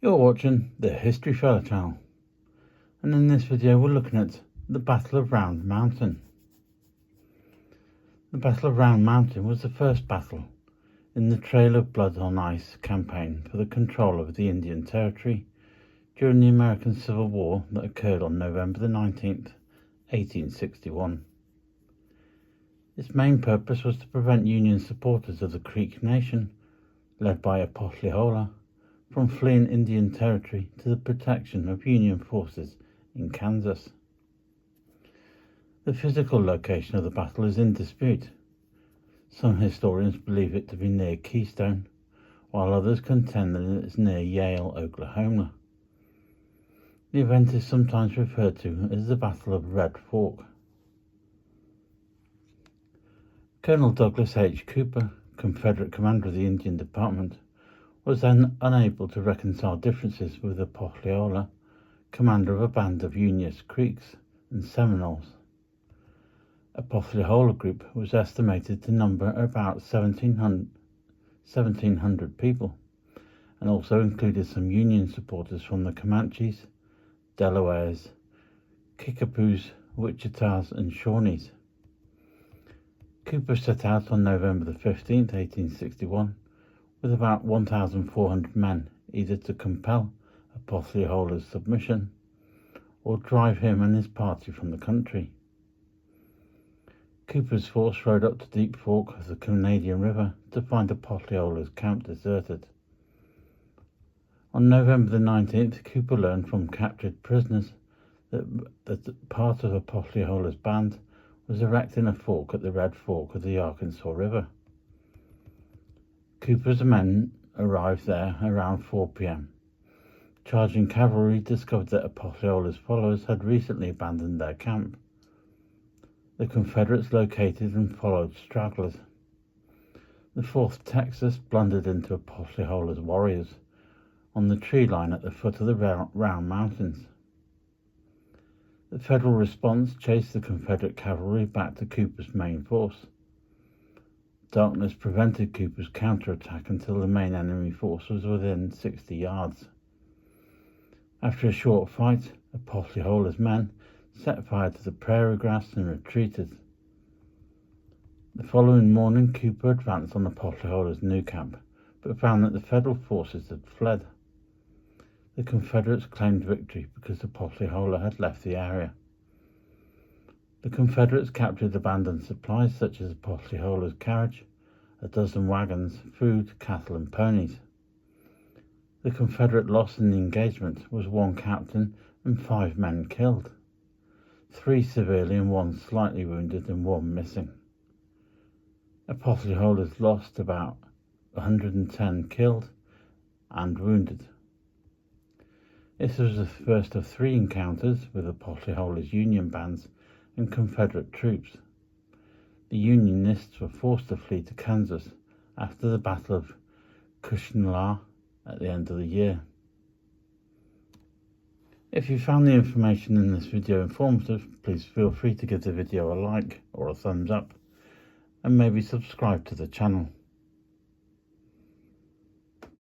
You're watching the History Fella channel, and in this video we're looking at the Battle of Round Mountain. The Battle of Round Mountain was the first battle in the Trail of Blood on Ice campaign for the control of the Indian Territory during the American Civil War that occurred on November the 19th, 1861. Its main purpose was to prevent Union supporters of the Creek Nation, led by Opothleyhola, from fleeing Indian Territory to the protection of Union forces in Kansas. The physical location of the battle is in dispute. Some historians believe it to be near Keystone, while others contend that it is near Yale, Oklahoma. The event is sometimes referred to as the Battle of Red Fork. Colonel Douglas H. Cooper, Confederate commander of the Indian Department, was then unable to reconcile differences with Opothleyhola, commander of a band of Unionist Creeks and Seminoles. Opothleyhola group was estimated to number about 1,700 people, and also included some Union supporters from the Comanches, Delawares, Kickapoos, Wichitas, and Shawnees. Cooper set out on November the 15th, 1861, with about 1,400 men, either to compel Opothleyhola's submission or drive him and his party from the country. Cooper's force rode up to Deep Fork of the Canadian River to find Opothleyhola's camp deserted. On November the 19th, Cooper learned from captured prisoners that part of Opothleyhola's band was erecting a fort at the Red Fork of the Arkansas River. Cooper's men arrived there around 4 p.m. Charging cavalry discovered that Opothleyhola's followers had recently abandoned their camp. The Confederates located and followed stragglers. The 4th Texas blundered into Opothleyhola's warriors on the tree line at the foot of the Round Mountains. The Federal response chased the Confederate cavalry back to Cooper's main force. Darkness prevented Cooper's counterattack until the main enemy force was within 60 yards. After a short fight, Opothleyhola's men set fire to the prairie grass and retreated. The following morning, Cooper advanced on Opothleyhola's new camp, but found that the Federal forces had fled. The Confederates claimed victory because Opothleyhola had left the area. The Confederates captured abandoned supplies such as Opothleyhola's carriage, a dozen wagons, food, cattle and ponies. The Confederate loss in the engagement was 1 captain and 5 men killed, 3 severely and 1 slightly wounded and 1 missing. Opothleyhola's lost about 110 killed and wounded. This was the first of 3 encounters with Opothleyhola's Union bands and Confederate troops. The Unionists were forced to flee to Kansas after the Battle of Kushnala at the end of the year. If you found the information in this video informative, please feel free to give the video a like or a thumbs up, and maybe subscribe to the channel.